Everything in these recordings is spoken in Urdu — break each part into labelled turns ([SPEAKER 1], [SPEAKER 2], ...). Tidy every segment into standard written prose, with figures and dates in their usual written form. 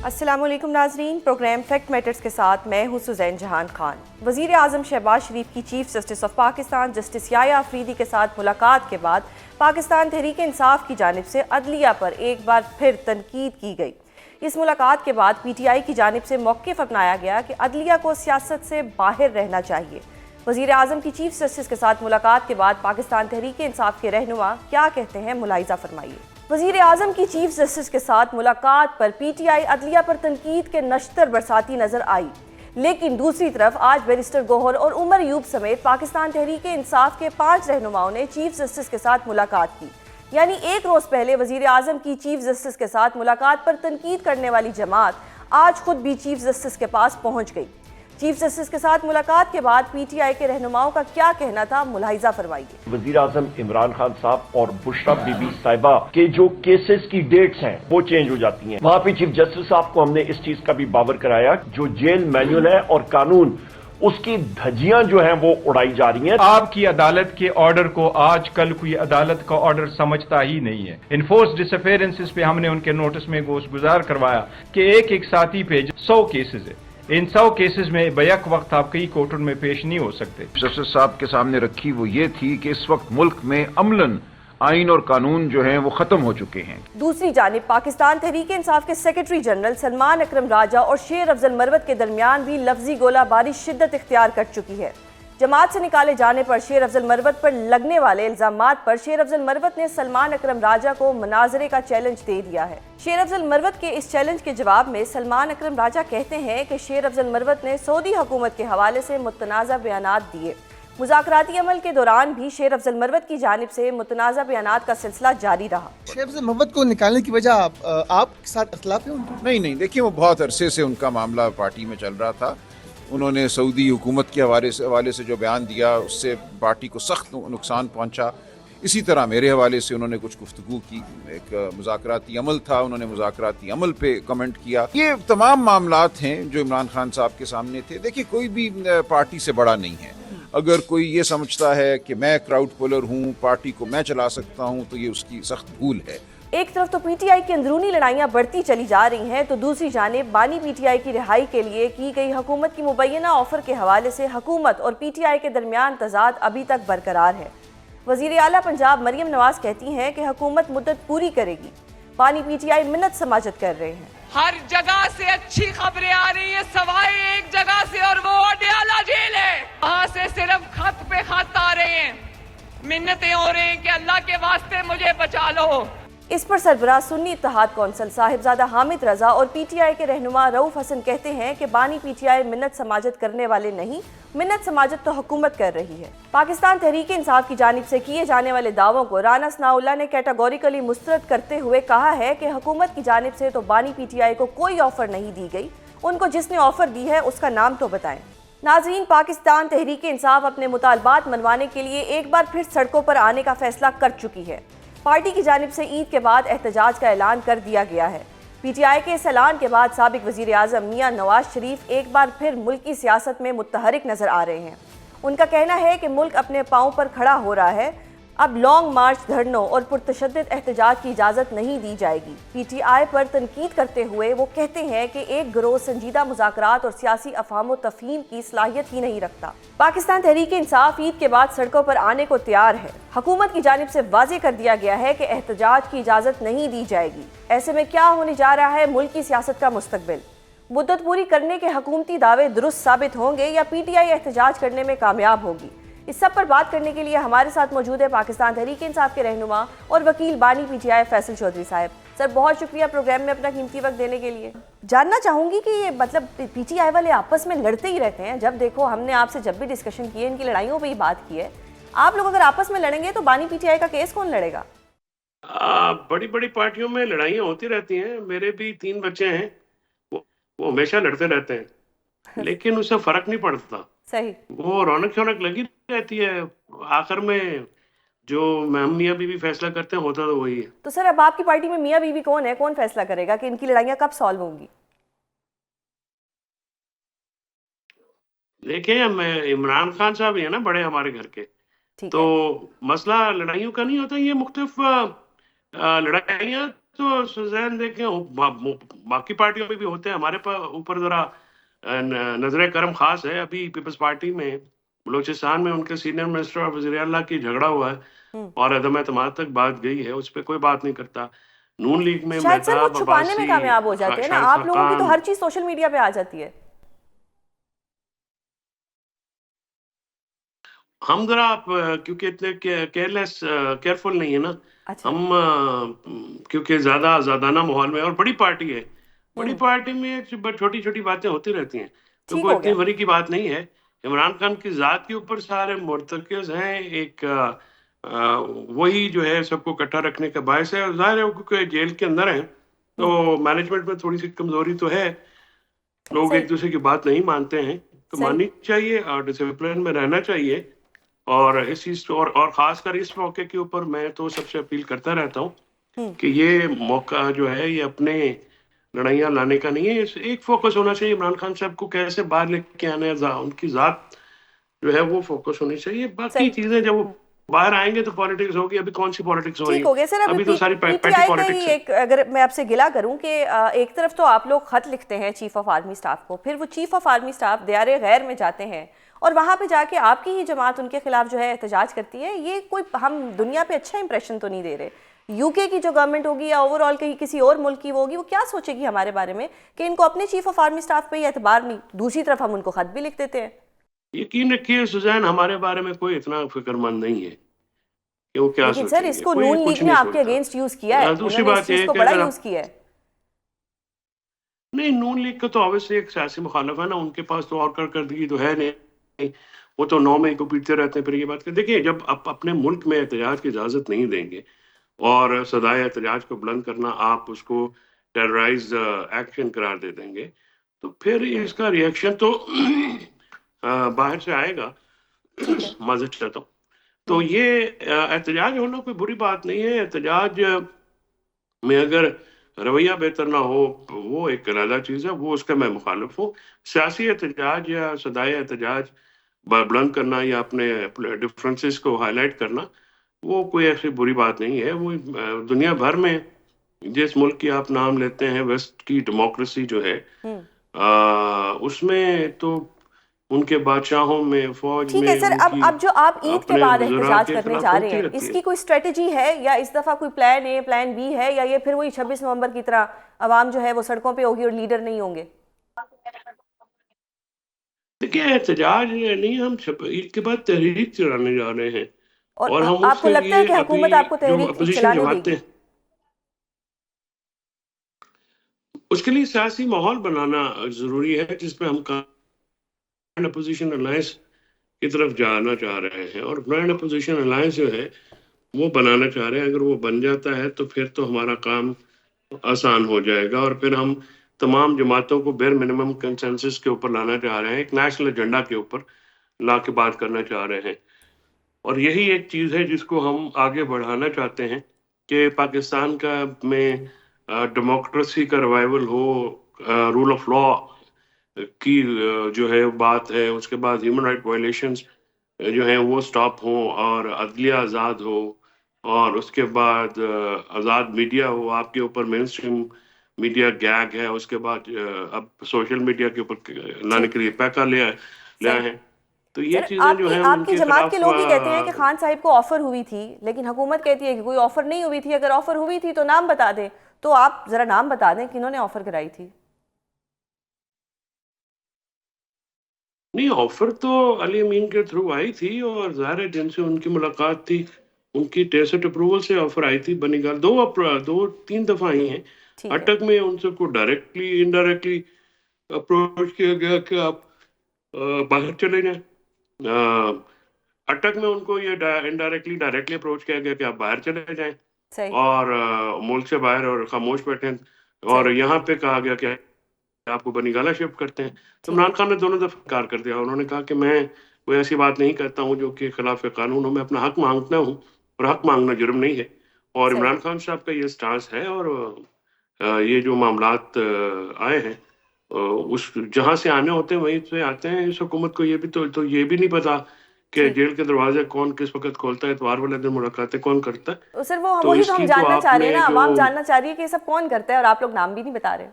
[SPEAKER 1] السلام علیکم ناظرین، پروگرام فیکٹ میٹرز کے ساتھ میں ہوں سزین جہان خان۔ وزیر اعظم شہباز شریف کی chief justice of Pakistan justice Yahya Afridi کے ساتھ ملاقات کے بعد پاکستان تحریک انصاف کی جانب سے عدلیہ پر ایک بار پھر تنقید کی گئی۔ اس ملاقات کے بعد پی ٹی آئی کی جانب سے موقف اپنایا گیا کہ عدلیہ کو سیاست سے باہر رہنا چاہیے۔ وزیر اعظم کی چیف جسٹس کے ساتھ ملاقات کے بعد پاکستان تحریک انصاف کے رہنما کیا کہتے ہیں، ملاحظہ فرمائیے۔ وزیر اعظم کی چیف جسٹس کے ساتھ ملاقات پر پی ٹی آئی عدلیہ پر تنقید کے نشتر برساتی نظر آئی، لیکن دوسری طرف آج بیرسٹر گوہر اور عمر ایوب سمیت پاکستان تحریک انصاف کے 5 رہنماؤں نے چیف جسٹس کے ساتھ ملاقات کی۔ یعنی ایک روز پہلے وزیر اعظم کی چیف جسٹس کے ساتھ ملاقات پر تنقید کرنے والی جماعت آج خود بھی چیف جسٹس کے پاس پہنچ گئی۔ چیف جسٹس کے ساتھ ملاقات کے بعد پی ٹی آئی کے رہنماؤں کا کیا کہنا تھا، ملاحظہ فرمائیے۔
[SPEAKER 2] وزیر اعظم عمران خان صاحب اور بشریٰ بی بی صاحبہ کے جو کیسز کی ڈیٹس ہیں وہ چینج ہو جاتی ہیں۔ وہاں پہ چیف جسٹس صاحب کو ہم نے اس چیز کا بھی باور کرایا، جو جیل مینول ہے اور قانون، اس کی دھجیاں جو ہیں وہ اڑائی جا رہی ہیں۔
[SPEAKER 3] آپ کی عدالت کے آرڈر کو آج کل کوئی عدالت کا آرڈر سمجھتا ہی نہیں ہے۔ انفورس ڈس اپیرنسز پہ ہم نے ان کے نوٹس میں گزار کروایا کہ ایک ساتھی پہ 100 کیسز ہے۔ ان 100 کیسز میں بیک وقت آپ کئی کورٹوں میں پیش نہیں ہو سکتے۔
[SPEAKER 4] جسٹس صاحب کے سامنے رکھی وہ یہ تھی کہ اس وقت ملک میں عملاً آئین اور قانون جو ہیں وہ ختم ہو چکے ہیں۔
[SPEAKER 1] دوسری جانب پاکستان تحریک انصاف کے سیکرٹری جنرل سلمان اکرم راجہ اور شیر افضل مروت کے درمیان بھی لفظی گولہ باری شدت اختیار کر چکی ہے۔ جماعت سے نکالے جانے پر شیر افضل مروت پر لگنے والے الزامات پر شیر افضل مروت نے سلمان اکرم راجہ کو مناظرے کا چیلنج دے دیا ہے۔ شیر افضل مروت کے اس چیلنج کے جواب میں سلمان اکرم راجہ کہتے ہیں کہ شیر افضل مروت نے سعودی حکومت کے حوالے سے متنازع بیانات دیے۔ مذاکراتی عمل کے دوران بھی شیر افضل مروت کی جانب سے متنازع بیانات کا سلسلہ جاری رہا۔
[SPEAKER 5] شیر افضل مروت کو نکالنے کی وجہ آپ کے ساتھ اختلاف ہے؟
[SPEAKER 4] نہیں دیکھیے، وہ بہت عرصے سے ان کا معاملہ پارٹی میں چل رہا تھا۔ انہوں نے سعودی حکومت کے حوالے سے جو بیان دیا اس سے پارٹی کو سخت نقصان پہنچا۔ اسی طرح میرے حوالے سے انہوں نے کچھ گفتگو کی، ایک مذاکراتی عمل تھا، انہوں نے مذاکراتی عمل پہ کمنٹ کیا۔ یہ تمام معاملات ہیں جو عمران خان صاحب کے سامنے تھے۔ دیکھیے، کوئی بھی پارٹی سے بڑا نہیں ہے۔ اگر کوئی یہ سمجھتا ہے کہ میں کراؤڈ پولر ہوں، پارٹی کو میں چلا سکتا ہوں، تو یہ اس کی سخت بھول ہے۔
[SPEAKER 1] ایک طرف تو پی ٹی آئی کی اندرونی لڑائیاں بڑھتی چلی جا رہی ہیں، تو دوسری جانب بانی پی ٹی آئی کی رہائی کے لیے کی گئی حکومت کی مبینہ آفر کے حوالے سے حکومت اور پی ٹی آئی کے درمیان تضاد ابھی تک برقرار ہے۔ وزیر اعلیٰ پنجاب مریم نواز کہتی ہیں کہ حکومت مدت پوری کرے گی۔ بانی پی ٹی آئی منت سماجت کر رہے ہیں۔
[SPEAKER 6] ہر جگہ سے اچھی خبریں آ رہی ہیں سوائے ایک جگہ سے، اور وہ اڈیالہ جیل ہے۔ وہاں سے صرف خط پہ خط آ رہے ہیں، منتیں ہو رہی ہیں کہ اللہ کے واسطے مجھے بچا لو۔
[SPEAKER 1] اس پر سربراہ سنی اتحاد کونسل صاحبزادہ حامد رضا اور پی ٹی آئی کے رہنما رؤف حسن کہتے ہیں کہ بانی پی ٹی آئی منت سماجت کرنے والے نہیں، منت سماجت تو حکومت کر رہی ہے۔ پاکستان تحریک انصاف کی جانب سے کیے جانے والے دعووں کو رانا ثناء اللہ نے کیٹاگوریکلی مسترد کرتے ہوئے کہا ہے کہ حکومت کی جانب سے تو بانی پی ٹی آئی کو کوئی آفر نہیں دی گئی، ان کو جس نے آفر دی ہے اس کا نام تو بتائیں۔ ناظرین، پاکستان تحریک انصاف اپنے مطالبات منوانے کے لیے ایک بار پھر سڑکوں پر آنے کا فیصلہ کر چکی ہے۔ پارٹی کی جانب سے عید کے بعد احتجاج کا اعلان کر دیا گیا ہے۔ پی ٹی آئی کے اس اعلان کے بعد سابق وزیر اعظم میاں نواز شریف ایک بار پھر ملکی سیاست میں متحرک نظر آ رہے ہیں۔ ان کا کہنا ہے کہ ملک اپنے پاؤں پر کھڑا ہو رہا ہے، اب لانگ مارچ، دھرنوں اور پرتشدد احتجاج کی اجازت نہیں دی جائے گی۔ پی ٹی آئی پر تنقید کرتے ہوئے وہ کہتے ہیں کہ ایک گروہ سنجیدہ مذاکرات اور سیاسی افہام و تفہیم کی صلاحیت ہی نہیں رکھتا۔ پاکستان تحریک انصاف عید کے بعد سڑکوں پر آنے کو تیار ہے۔ حکومت کی جانب سے واضح کر دیا گیا ہے کہ احتجاج کی اجازت نہیں دی جائے گی۔ ایسے میں کیا ہونے جا رہا ہے ملکی سیاست کا مستقبل؟ مدت پوری کرنے کے حکومتی دعوے درست ثابت ہوں گے یا پی ٹی آئی احتجاج کرنے میں کامیاب ہوگی؟ اس سب پر بات کرنے کے لیے ہمارے ساتھ موجود ہے پاکستان تحریک انصاف کے رہنما اور وکیل بانی P T I Faisal Chaudhry صاحب۔ سر، بہت شکریہ پروگرام میں اپنا قیمتی وقت دینے کے لیے۔ جاننا چاہوں گی کہ یہ مطلب پی ٹی آئی والے آپس میں لڑتے ہی رہتے ہیں، جب دیکھو ہم نے آپ سے جب بھی ڈسکشن کی ہے ان کی لڑائیوں پہ ہی بات کی ہے، آپ لوگ اگر آپس میں لڑیں گے تو بانی پی ٹی آئی کا کیس کون لڑے گا؟
[SPEAKER 7] بڑی بڑی پارٹیوں میں لڑائیاں ہوتی رہتی ہیں، میرے بھی 3 بچے ہیں، وہ ہمیشہ لڑتے رہتے ہیں، لیکن اس سے فرق نہیں پڑتا۔
[SPEAKER 1] صحیح،
[SPEAKER 7] وہ رونق شونق لگی رہتی ہے، آخر میں جو میاں بیوی فیصلہ کرتے ہیں ہوتا تو وہی ہے۔
[SPEAKER 1] تو سر اب آپ کی پارٹی میں میاں بیوی کون ہے، کون فیصلہ کرے گا کہ ان کی لڑائیاں کب سالو ہوں گی؟
[SPEAKER 7] دیکھیں، عمران خان صاحب ہی ہیں نا بڑے ہمارے گھر کے، تو مسئلہ لڑائیوں کا نہیں ہوتا، یہ مختلف لڑائیاں تو سوزین دیکھیں باقی پارٹیوں میں بھی ہوتے ہیں، ہمارے اوپر ذرا نظر کرم خاص ہے. ابھی پیپلز پارٹی میں بلوچستان میں ان کے سینئر منسٹر اور وزیر اعلیٰ کی جھگڑا ہوا ہے اور عدم اعتماد تک بات گئی ہے، اس پہ کوئی بات نہیں کرتا. نون لیگ میں
[SPEAKER 1] شاید سر وہ
[SPEAKER 7] مہتاب
[SPEAKER 1] چھپانے میں
[SPEAKER 7] عباسی،
[SPEAKER 1] کامیاب ہو جاتے ہیں نا،
[SPEAKER 7] شاہد
[SPEAKER 1] آپ لوگوں کی تو
[SPEAKER 7] خاقان.
[SPEAKER 1] ہر چیز سوشل میڈیا پہ آ جاتی ہے.
[SPEAKER 7] ہم ذرا کیونکہ اتنے کیئرفل نہیں ہے نا
[SPEAKER 1] اچھا.
[SPEAKER 7] ہم، کیونکہ زیادہ آزادانہ ماحول میں، اور بڑی پارٹی ہے، بڑی پارٹی میں چھوٹی چھوٹی باتیں ہوتی رہتی ہیں، تو
[SPEAKER 1] ٹھیک
[SPEAKER 7] کوئی
[SPEAKER 1] ہو
[SPEAKER 7] اتنی
[SPEAKER 1] گیا.
[SPEAKER 7] بڑی کی بات نہیں ہے. عمران خان کی ذات کے اوپر سارے مرتکز ہیں، ایک وہی جو ہے سب کو اکٹھا رکھنے کا باعث ہے. اور ظاہر ہے کیونکہ جیل کے اندر ہیں تو مینجمنٹ میں تھوڑی سی کمزوری تو ہے، لوگ
[SPEAKER 1] صحیح
[SPEAKER 7] ایک دوسرے کی بات نہیں مانتے ہیں، تو
[SPEAKER 1] صحیح.
[SPEAKER 7] ماننی چاہیے اور ڈسپلن میں رہنا چاہیے. اور اس چیز اور خاص کر اس موقع کے اوپر میں تو سب سے اپیل کرتا رہتا ہوں کہ یہ موقع جو ہے یہ اپنے لڑائیاں لانے کا نہیں ہے. ایک فوکس ہونا چاہیے عمران خان صاحب کو کیسے باہر لے کے آنا ہے، ان کی ذات جو ہے وہ فوکس ہونی چاہیے. باقی
[SPEAKER 1] صحیح.
[SPEAKER 7] چیزیں جب وہ باہر آئیں گے تو پالیٹکس ہوگی. ابھی کون سی پالیٹکس ہو رہی
[SPEAKER 1] ٹھیک ہو گیا سر.
[SPEAKER 7] ہے؟
[SPEAKER 1] ابھی
[SPEAKER 7] ابھی تو ساری
[SPEAKER 1] پی ٹی
[SPEAKER 7] پیٹی
[SPEAKER 1] آئی کا ہی
[SPEAKER 7] پالیٹکس ہے.
[SPEAKER 1] ایک، اگر میں آپ سے گلا کروں کہ ایک طرف تو آپ لوگ خط لکھتے ہیں چیف آف آرمی سٹاف کو، پھر وہ چیف آف آرمی سٹاف دیار غیر میں جاتے ہیں اور وہاں پہ جا کے آپ کی ہی جماعت ان کے خلاف جو ہے احتجاج کرتی ہے. یہ کوئی ہم دنیا پہ اچھا امپریشن تو نہیں دے رہے. یو کے کی جو گورنمنٹ ہوگی یا اوور آل کسی اور ملک کی وہ ہوگی، وہ کیا سوچے گی ہمارے بارے میں کہ ان کو اپنے چیف آف آرمی سٹاف پہ ہی اعتبار نہیں، دوسری طرف ہم ان کو خط بھی لکھ دیتے ہیں.
[SPEAKER 7] یقین رکھیے سوزین، ہمارے بارے میں کوئی اتنا فکر مند نہیں ہے کہ وہ کیا
[SPEAKER 1] لیکن سر
[SPEAKER 7] سوچیں
[SPEAKER 1] اس
[SPEAKER 7] گے،
[SPEAKER 1] کو
[SPEAKER 7] کوئی
[SPEAKER 1] نون
[SPEAKER 7] کچھ
[SPEAKER 1] لیگ نے
[SPEAKER 7] نہیں
[SPEAKER 1] آپ کے
[SPEAKER 7] سوچتا.
[SPEAKER 1] اگینسٹ یوز کیا ہے،
[SPEAKER 7] دوسری
[SPEAKER 1] انہوں نے اس
[SPEAKER 7] بات
[SPEAKER 1] چیز
[SPEAKER 7] یہ
[SPEAKER 1] کو
[SPEAKER 7] کہ
[SPEAKER 1] بڑا
[SPEAKER 7] اگر
[SPEAKER 1] یوز کیا ہے.
[SPEAKER 7] نہیں، نون لیگ کا تو obviously ایک سیاسی مخالف ہے نا، ان کے پاس تو اور کارکردگی تو ہے نہیں، وہ تو 9 مئی کو پیٹتے رہتے ہیں. پھر یہ بات کہ دیکھیں، جب آپ اپنے ملک میں احتجاج کی اجازت نہیں دیں گے اور صدائے احتجاج کو بلند کرنا آپ اس کو ٹیررائز ایکشن قرار دے دیں گے، تو پھر اس کا ریئیکشن تو باہر سے آئے گا.
[SPEAKER 1] ٹھیک ہے.
[SPEAKER 7] معذرت چاہتا ہوں. تو یہ احتجاج ہونا کوئی بری بات نہیں ہے. احتجاج میں اگر رویہ بہتر نہ ہو، وہ ایک علیحدہ چیز ہے، وہ اس کا میں مخالف ہوں. سیاسی احتجاج یا صدائے احتجاج بلند کرنا یا اپنے ڈفرینسز کو ہائی لائٹ کرنا، وہ کوئی ایسی بری بات نہیں ہے. وہ دنیا بھر میں جس ملک کی آپ نام لیتے ہیں، ویسٹ کی ڈیموکریسی جو ہے، اس میں تو ان کے بادشاہوں میں، فوج
[SPEAKER 1] ٹھیک ہے
[SPEAKER 7] میں،
[SPEAKER 1] سر.
[SPEAKER 7] ان کی
[SPEAKER 1] اب جو آپ عید کے
[SPEAKER 7] اپنے
[SPEAKER 1] بعد
[SPEAKER 7] وزراء
[SPEAKER 1] احتجاج
[SPEAKER 7] کے
[SPEAKER 1] کرنے
[SPEAKER 7] خلاف
[SPEAKER 1] جا رہے
[SPEAKER 7] ہوتی
[SPEAKER 1] ہیں،
[SPEAKER 7] رہتی
[SPEAKER 1] اس
[SPEAKER 7] ہے.
[SPEAKER 1] کی کوئی اسٹریٹجی ہے یا اس دفعہ کوئی پلان اے پلان بی ہے، یا یہ پھر وہی 26 نومبر کی طرح عوام جو ہے وہ سڑکوں پہ ہوگی اور لیڈر نہیں ہوں گے؟
[SPEAKER 7] دیکھیں، احتجاج نہیں، ہم عید کے بعد تحریک چلانے جا رہے ہیں
[SPEAKER 1] اور
[SPEAKER 7] اور ہم اس
[SPEAKER 1] آپ کو
[SPEAKER 7] کے
[SPEAKER 1] لگتا ہے
[SPEAKER 7] لیے
[SPEAKER 1] کہ
[SPEAKER 7] ابھی
[SPEAKER 1] حکومت آپ کو
[SPEAKER 7] جو
[SPEAKER 1] تحریک
[SPEAKER 7] اپوزیشن
[SPEAKER 1] چلانے دے
[SPEAKER 7] جماعتیں،
[SPEAKER 1] گی؟
[SPEAKER 7] اس کے لیے سیاسی ماحول بنانا ضروری ہے جس میں ہم اپوزیشن الائنس کی طرف جانا چاہ رہے ہیں. اور گرینڈ اپوزیشن الائنس جو ہے وہ بنانا چاہ رہے ہیں. اگر وہ بن جاتا ہے تو پھر تو ہمارا کام آسان ہو جائے گا، اور پھر ہم تمام جماعتوں کو بیر منیمم کنسنسس کے اوپر لانا چاہ رہے ہیں، ایک نیشنل ایجنڈا کے اوپر لا کے بات کرنا چاہ رہے ہیں. اور یہی ایک چیز ہے جس کو ہم آگے بڑھانا چاہتے ہیں کہ پاکستان کا میں ڈیموکریسی کا ریوائول ہو، رول آف لا کی جو ہے بات ہے، اس کے بعد ہیومن رائٹ وائلیشنز جو ہیں وہ سٹاپ ہوں اور عدلیہ آزاد ہو، اور اس کے بعد آزاد میڈیا ہو. آپ کے اوپر مین اسٹریم میڈیا گیگ ہے، اس کے بعد اب سوشل میڈیا کے اوپر لانے
[SPEAKER 1] ٹھیک.
[SPEAKER 7] کے لیے پیکا لے
[SPEAKER 1] صحیح.
[SPEAKER 7] آئے ہیں. تو یہ
[SPEAKER 1] سر
[SPEAKER 7] چیزیں جو ہیں ان
[SPEAKER 1] آپ کی
[SPEAKER 7] کے
[SPEAKER 1] جماعت کے
[SPEAKER 7] خلاف
[SPEAKER 1] لوگ ہی کہتے ہیں کہ خان صاحب کو آفر ہوئی تھی، لیکن حکومت کہتی ہے کہ کوئی آفر نہیں ہوئی تھی. اگر آفر ہوئی تھی تو نام بتا دیں. تو آپ ذرا نام بتا دیں کہ انہوں نے آفر کرائی تھی.
[SPEAKER 7] نہیں، آفر تو علی امین کے تھرو آئی تھی، اور ظاہر ہے جن سے ان کی ملاقات تھی ان کی ٹیسٹ اپروول سے آفر آئی تھی. بنی گال 2-3 دفعہ آئی ہیں.
[SPEAKER 1] ٹھیک ہے.
[SPEAKER 7] اٹک میں ان سے کو ڈائریکٹلی انڈائریکٹلی اپروچ کیا گیا کہ آپ باہر چلے جائیں. اٹک میں ان کو یہ انڈائریکٹلی ڈائریکٹلی اپروچ کیا گیا کہ آپ باہر چلے جائیں
[SPEAKER 1] صحیح
[SPEAKER 7] اور ملک سے باہر اور خاموش بیٹھیں. اور
[SPEAKER 1] صحیح.
[SPEAKER 7] یہاں پہ کہا گیا کہ آپ کو بنی گالہ شفٹ کرتے ہیں. تو
[SPEAKER 1] ٹھیک ہے.
[SPEAKER 7] عمران خان نے دونوں دفعہ انکار کر دیا. انہوں نے کہا کہ میں کوئی ایسی بات نہیں کرتا ہوں جو کہ خلاف قانون ہو، میں اپنا حق مانگتا ہوں اور حق مانگنا جرم نہیں ہے. اور
[SPEAKER 1] صحیح.
[SPEAKER 7] عمران خان صاحب کا یہ سٹانس ہے. اور یہ جو معاملات آئے ہیں، اس جہاں سے آنے ہوتے ہیں وہیں سے آتے ہیں. اس حکومت کو یہ بھی تو یہ بھی نہیں پتا کہ جیل کے دروازے کون کس وقت کھولتا ہے, اتوار والے دن ملاقاتیں کون کرتا ہے.
[SPEAKER 1] تو سر وہ
[SPEAKER 7] تو
[SPEAKER 1] وہی
[SPEAKER 7] اس
[SPEAKER 1] تو ہم
[SPEAKER 7] کی تو
[SPEAKER 1] جاننا
[SPEAKER 7] آپ
[SPEAKER 1] چاہ رہے ہیں
[SPEAKER 7] نے
[SPEAKER 1] نا, عوام
[SPEAKER 7] جو
[SPEAKER 1] جاننا چاہ رہی ہے کہ یہ سب کون کرتا ہے اور آپ لوگ نام بھی نہیں بتا رہے.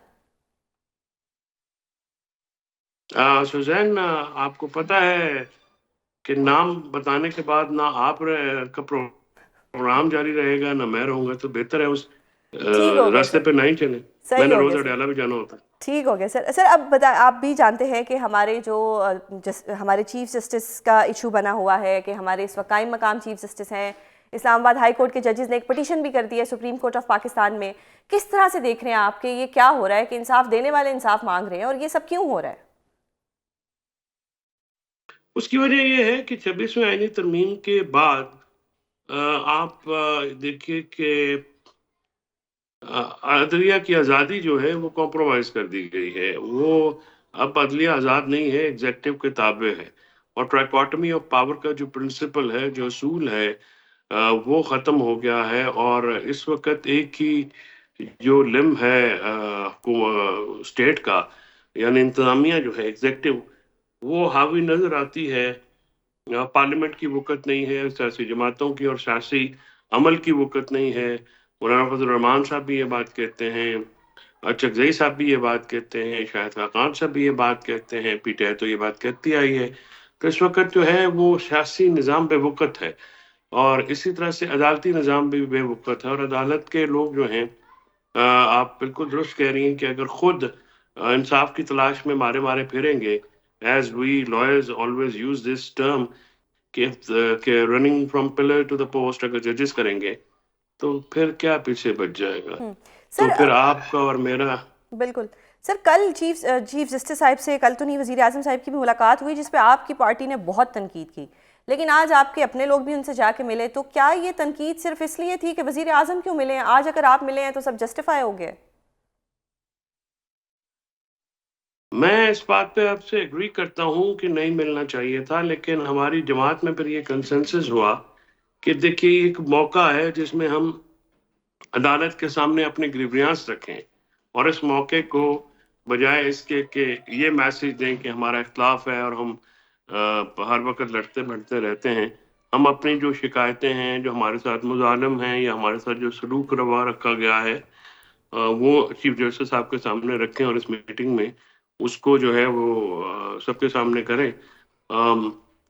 [SPEAKER 7] سوزین, آپ کو پتہ ہے کہ نام بتانے کے بعد نہ آپ کا پروگرام جاری رہے گا نہ میں رہوں گا, تو بہتر ہے اس
[SPEAKER 1] ٹھیک ہو گیا
[SPEAKER 7] راستے
[SPEAKER 1] سر,
[SPEAKER 7] پہ نہیں چلیں. میں
[SPEAKER 1] صحیح
[SPEAKER 7] نے
[SPEAKER 1] ہو
[SPEAKER 7] روز
[SPEAKER 1] گیا سر,
[SPEAKER 7] اڈیالہ بھی جانا ہوتا ہے.
[SPEAKER 1] ٹھیک ہو گیا سر. سر اب آپ بھی جانتے ہیں کہ ہمارے جو ہمارے چیف جسٹس کا ایشو بنا ہوا ہے کہ ہمارے اس وقت قائم مقام چیف جسٹس ہیں, اسلام آباد ہائی کورٹ کے ججز نے ایک پٹیشن بھی کر دی ہے سپریم کورٹ آف پاکستان میں. کس طرح سے دیکھ رہے ہیں آپ کہ یہ کیا ہو رہا ہے کہ انصاف دینے والے انصاف مانگ رہے ہیں, اور یہ سب کیوں ہو رہا ہے؟
[SPEAKER 7] اس کی وجہ یہ ہے کہ 26ویں آئینی ترمیم کے بعد آپ دیکھیے کہ عدلیہ کی آزادی جو ہے وہ کمپرومائز کر دی گئی ہے. وہ اب عدلیہ آزاد نہیں ہے, ایگزیکٹو کے تابع ہے, اور ٹرائکوٹمی آف پاور کا جو پرنسپل ہے, جو اصول ہے, وہ ختم ہو گیا ہے. اور اس وقت ایک ہی جو لم ہے اسٹیٹ کا, یعنی انتظامیہ جو ہے ایگزیکٹو, وہ حاوی نظر آتی ہے. پارلیمنٹ کی وقت نہیں ہے, سیاسی جماعتوں کی اور سیاسی عمل کی وقت نہیں ہے. مولانا فضل الرحمان صاحب بھی یہ بات کہتے ہیں, چکزئی صاحب بھی یہ بات کہتے ہیں, شاہد خاقان صاحب بھی یہ بات کہتے ہیں, پی ٹی آئی تو یہ بات کہتی آئی ہے. تو اس وقت جو ہے وہ سیاسی نظام بے وقت ہے, اور اسی طرح سے عدالتی نظام بھی بے وقت ہے. اور عدالت کے لوگ جو ہیں, آپ بالکل درست کہہ رہی ہیں کہ اگر خود انصاف کی تلاش میں مارے مارے پھریں گے, as we lawyers always use this term, کہ running from pillar to the post اگر ججز کریں گے تو پھر کیا پیچھے بچ جائے گا. تو پھر آپ کا اور میرا
[SPEAKER 1] بالکل سر, کل چیف جسٹس صاحب سے, کل تو نہیں, وزیر اعظم صاحب کی بھی ملاقات ہوئی جس پہ آپ کی پارٹی نے بہت تنقید کی, لیکن آج آپ کے اپنے لوگ بھی ان سے جا کے ملے. تو کیا یہ تنقید صرف اس لیے تھی کہ وزیر اعظم کیوں ملے ہیں؟ آج اگر آپ ملے ہیں تو سب جسٹیفائی ہو گئے.
[SPEAKER 7] میں اس بات پہ آپ سے ایگری کرتا ہوں کہ نہیں ملنا چاہیے تھا, لیکن ہماری جماعت میں پھر یہ کنسنسس ہوا کہ دیکھیے ایک موقع ہے جس میں ہم عدالت کے سامنے اپنے گریویانس رکھیں, اور اس موقع کو بجائے اس کے کہ یہ میسج دیں کہ ہمارا اختلاف ہے اور ہم ہر وقت لڑتے بھڑتے رہتے ہیں, ہم اپنی جو شکایتیں ہیں, جو ہمارے ساتھ مظالم ہیں یا ہمارے ساتھ جو سلوک روا رکھا گیا ہے, وہ چیف جسٹس صاحب کے سامنے رکھیں, اور اس میٹنگ میں اس کو جو ہے وہ سب کے سامنے کریں.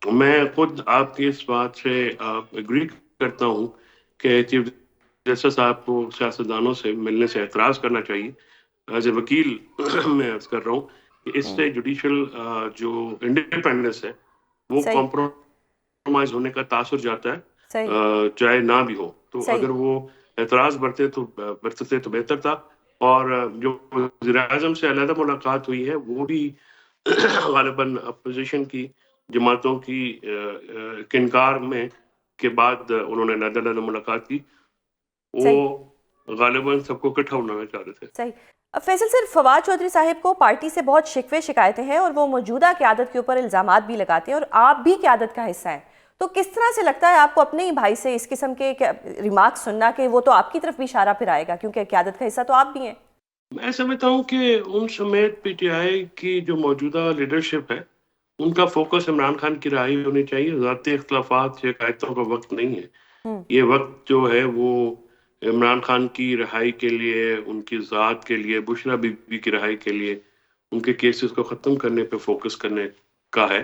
[SPEAKER 7] میں خود آپ کی اس بات سے اگری کرتا ہوں کہ چیف جسٹس صاحب کو سیاستدانوں سے ملنے سے اعتراض کرنا چاہیے. ایز اے وکیل میں عرض کر رہا ہوں کہ اس سے جوڈیشل جو انڈیپینڈنس ہے وہ کمپرومائز ہونے کا تاثر جاتا ہے, چاہے نہ بھی ہو. تو اگر وہ اعتراض برتتے تو بہتر تھا. اور جو وزیر اعظم سے علیحدہ ملاقات ہوئی ہے وہ بھی غالباً اپوزیشن کی جماعتوں کی انکار میں کے بعد انہوں نے علیحدہ ملاقات کی. وہ غالباً سب کو اکٹھا بنانا چاہ رہے تھے.
[SPEAKER 1] صحیح. فیصل سر, فواد چودھری صاحب کو پارٹی سے بہت شکوے شکایتیں ہیں اور وہ موجودہ قیادت کے اوپر الزامات بھی لگاتے ہیں, اور آپ بھی قیادت کا حصہ ہیں. تو کس طرح سے لگتا ہے آپ کو اپنے ہی بھائی سے اس قسم کے ریمارکس سننا کہ وہ تو آپ کی طرف بھی اشارہ پھر آئے گا, کیونکہ قیادت کا حصہ تو آپ بھی ہیں؟
[SPEAKER 7] میں سمجھتا ہوں کہ ان سمیت پی ٹی آئی کی جو موجودہ لیڈرشپ ہے ان کا فوکس عمران خان کی رہائی ہونی چاہیے. ذاتی اختلافات شکایتوں کا وقت نہیں ہے. یہ وقت جو ہے وہ عمران خان کی رہائی کے لیے, ان کی ذات کے لیے, بشرا بی بی کی رہائی کے لیے, ان کے کیسز کو ختم کرنے پہ فوکس کرنے کا ہے,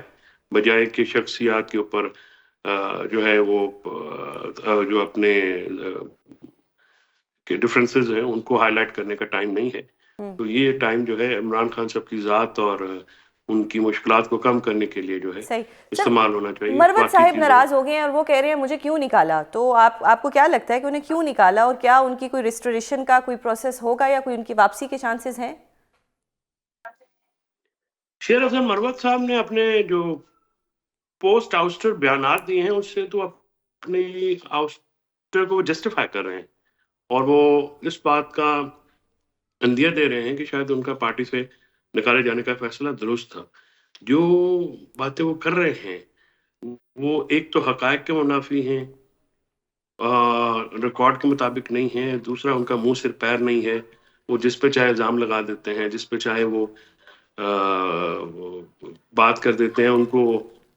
[SPEAKER 7] بجائے کہ شخصیات کے اوپر جو ہے وہ جو اپنے ڈفرینسز ہیں ان کو ہائی لائٹ کرنے کا ٹائم نہیں ہے. تو یہ ٹائم جو ہے عمران خان صاحب کی ذات اور ان کی مشکلات کو کم کرنے کے لیے جو ہے استعمال ہونا چاہیے.
[SPEAKER 1] مروت صاحب ناراض ہو گئے ہیں اور وہ کہہ رہے ہیں مجھے کیوں نکالا. تو آپ کو کیا لگتا ہے کہ انہیں کیوں نکالا, اور کیا ان کی کوئی ریسٹوریشن کا کوئی پروسیس ہوگا یا کوئی ان کی واپسی کے چانسز ہیں؟
[SPEAKER 7] شیر افضل مروت صاحب نے اپنے جو پوسٹ آؤسٹر بیانات دیے ہیں اس سے تو اپنے آؤسٹر کو جسٹیفائی کر رہے ہیں, اور وہ اس بات کا اندیہ دے رہے ہیں کہ شاید ان کا پارٹی سے نکالے جانے کا فیصلہ درست تھا. جو باتیں وہ کر رہے ہیں وہ ایک تو حقائق کے منافی ہیں, ریکارڈ کے مطابق نہیں ہیں. دوسرا ان کا منہ سر پیر نہیں ہے, وہ جس پہ چاہے الزام لگا دیتے ہیں, جس پہ چاہے وہ بات کر دیتے ہیں. ان کو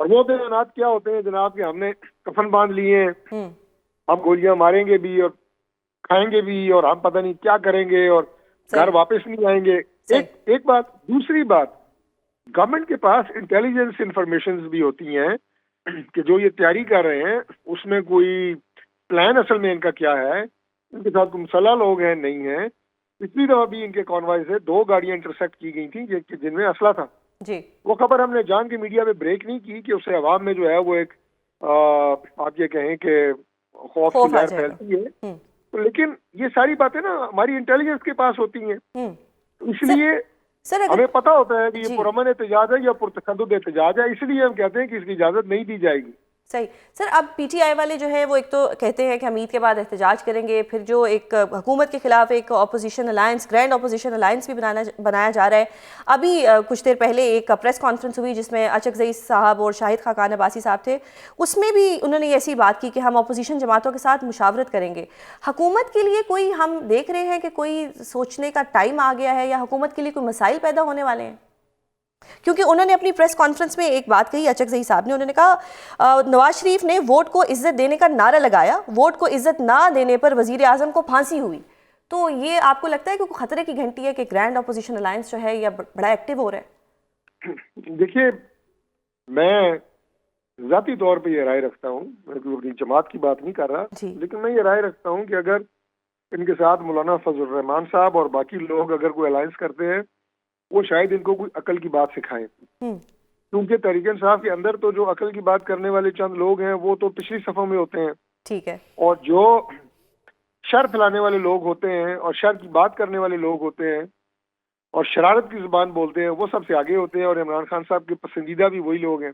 [SPEAKER 8] اور وہ بیانات کیا ہوتے ہیں جناب کہ ہم نے کفن باندھ لیے ہیں، ہم گولیاں ماریں گے بھی اور کھائیں گے بھی اور ہم پتہ نہیں کیا کریں گے اور گھر واپس نہیں آئیں گے. ایک بات. دوسری بات، گورنمنٹ کے پاس انٹیلیجنس انفارمیشن بھی ہوتی ہیں کہ جو یہ تیاری کر رہے ہیں اس میں کوئی پلان اصل میں ان کا کیا ہے، ان کے ساتھ کوئی مسلح لوگ ہیں نہیں ہیں. پچھلی دفعہ بھی ان کے کانوائے سے 2 گاڑیاں انٹرسیکٹ کی گئی تھیں جن میں اسلحہ تھا.
[SPEAKER 1] جی
[SPEAKER 8] وہ خبر ہم نے جان کے میڈیا میں بریک نہیں کی کہ اس سے عوام میں جو ہے وہ ایک آپ یہ کہیں کہ خوف کی لہر پھیلتی ہے. لیکن یہ ساری باتیں نا ہماری انٹیلیجنس کے پاس ہوتی ہیں، اس لیے ہمیں پتا ہوتا ہے کہ یہ پرامن احتجاج ہے یا پرتشدد احتجاج ہے، اس لیے ہم کہتے ہیں کہ اس کی اجازت نہیں دی جائے گی.
[SPEAKER 1] صحیح. سر اب پی ٹی آئی والے جو ہے وہ ایک تو کہتے ہیں کہ ہم عید کے بعد احتجاج کریں گے، پھر جو ایک حکومت کے خلاف ایک opposition alliance, grand opposition alliance بھی بنایا جا رہا ہے. ابھی کچھ دیر پہلے ایک پریس کانفرنس ہوئی جس میں اچک زئی صاحب اور شاہد خاقان عباسی صاحب تھے، اس میں بھی انہوں نے ایسی بات کی کہ ہم اپوزیشن جماعتوں کے ساتھ مشاورت کریں گے. حکومت کے لیے کوئی ہم دیکھ رہے ہیں کہ کوئی سوچنے کا ٹائم آ گیا ہے یا حکومت کے لیے کوئی مسائل پیدا ہونے والے ہیں؟ کیونکہ انہوں نے اپنی پریس کانفرنس میں ایک بات کہی اچک زئی صاحب نے، انہوں نے کہا نواز شریف نے ووٹ کو عزت دینے کا نعرہ لگایا، ووٹ کو عزت نہ دینے پر وزیر اعظم کو پھانسی ہوئی. تو یہ آپ کو لگتا ہے کہ خطرے کی گھنٹی ہے کہ گرینڈ اپوزیشن الائنس جو ہے یہ بڑا ایکٹیو ہو رہا ہے؟
[SPEAKER 8] دیکھیے، میں ذاتی طور پہ یہ رائے رکھتا ہوں، میں کوئی اپنی جماعت کی بات نہیں کر رہا، لیکن میں یہ رائے رکھتا ہوں کہ اگر ان کے ساتھ مولانا فضل الرحمان صاحب اور باقی لوگ اگر کوئی الائنس کرتے ہیں، وہ شاید ان کو کوئی عقل کی بات سکھائیں. کیونکہ تحریک انصاف کے اندر تو جو عقل کی بات کرنے والے چند لوگ ہیں وہ تو پچھلی صفوں میں ہوتے ہیں،
[SPEAKER 1] ٹھیک ہے،
[SPEAKER 8] اور جو شر پھیلانے والے لوگ ہوتے ہیں اور شر کی بات کرنے والے لوگ ہوتے ہیں اور شرارت کی زبان بولتے ہیں وہ سب سے آگے ہوتے ہیں، اور عمران خان صاحب کے پسندیدہ بھی وہی لوگ ہیں.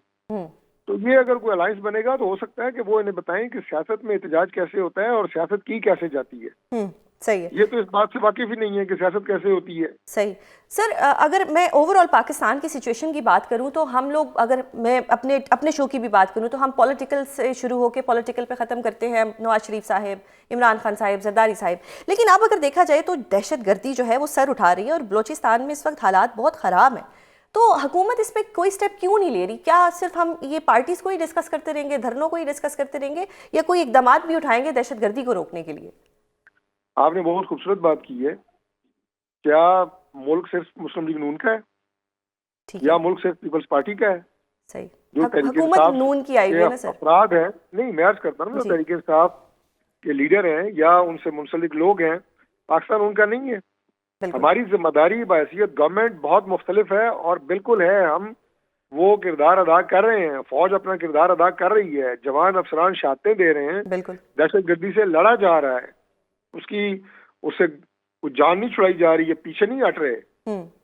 [SPEAKER 8] تو یہ اگر کوئی الائنس بنے گا تو ہو سکتا ہے کہ وہ انہیں بتائیں کہ سیاست میں احتجاج کیسے ہوتا ہے اور سیاست کی کیسے جاتی ہے.
[SPEAKER 1] صحیح ہے.
[SPEAKER 8] یہ تو اس بات سے واقف ہی نہیں ہے کہ سیاست کیسے ہوتی ہے.
[SPEAKER 1] صحیح. سر اگر میں اوور آل پاکستان کی سچویشن کی بات کروں تو ہم لوگ، اگر میں اپنے شو کی بھی بات کروں تو ہم پولیٹیکل سے شروع ہو کے پولیٹیکل پہ ختم کرتے ہیں، نواز شریف صاحب، عمران خان صاحب، زرداری صاحب. لیکن اب اگر دیکھا جائے تو دہشت گردی جو ہے وہ سر اٹھا رہی ہے اور بلوچستان میں اس وقت حالات بہت خراب ہیں. تو حکومت اس پہ کوئی سٹیپ کیوں نہیں لے رہی؟ کیا صرف ہم یہ پارٹیز کو ہی ڈسکس کرتے رہیں گے، دھرنوں کو ہی ڈسکس کرتے رہیں گے، یا کوئی اقدامات بھی اٹھائیں گے دہشت گردی کو روکنے کے لیے؟
[SPEAKER 8] آپ نے بہت خوبصورت بات کی ہے. کیا ملک صرف مسلم لیگ نون کا ہے یا ملک صرف پیپلز پارٹی کا ہے؟
[SPEAKER 1] صحیح.
[SPEAKER 8] جو
[SPEAKER 1] حکومت نون کی آئی ہوئی ہے نا سر.
[SPEAKER 8] افراد ہیں، نہیں میں عرض کرتا ہوں جو تحریک انصاف کے لیڈر ہیں یا ان سے منسلک لوگ ہیں، پاکستان ان کا نہیں ہے. ہماری ذمہ داری بحیثیت گورنمنٹ بہت مختلف ہے اور بالکل ہے، ہم وہ کردار ادا کر رہے ہیں، فوج اپنا کردار ادا کر رہی ہے، جوان افسران شہادتیں دے رہے ہیں،
[SPEAKER 1] بالکل
[SPEAKER 8] دہشت گردی سے لڑا جا رہا ہے، اس سے جان نہیں چھڑائی جا رہی ہے، پیچھے نہیں ہٹ رہے.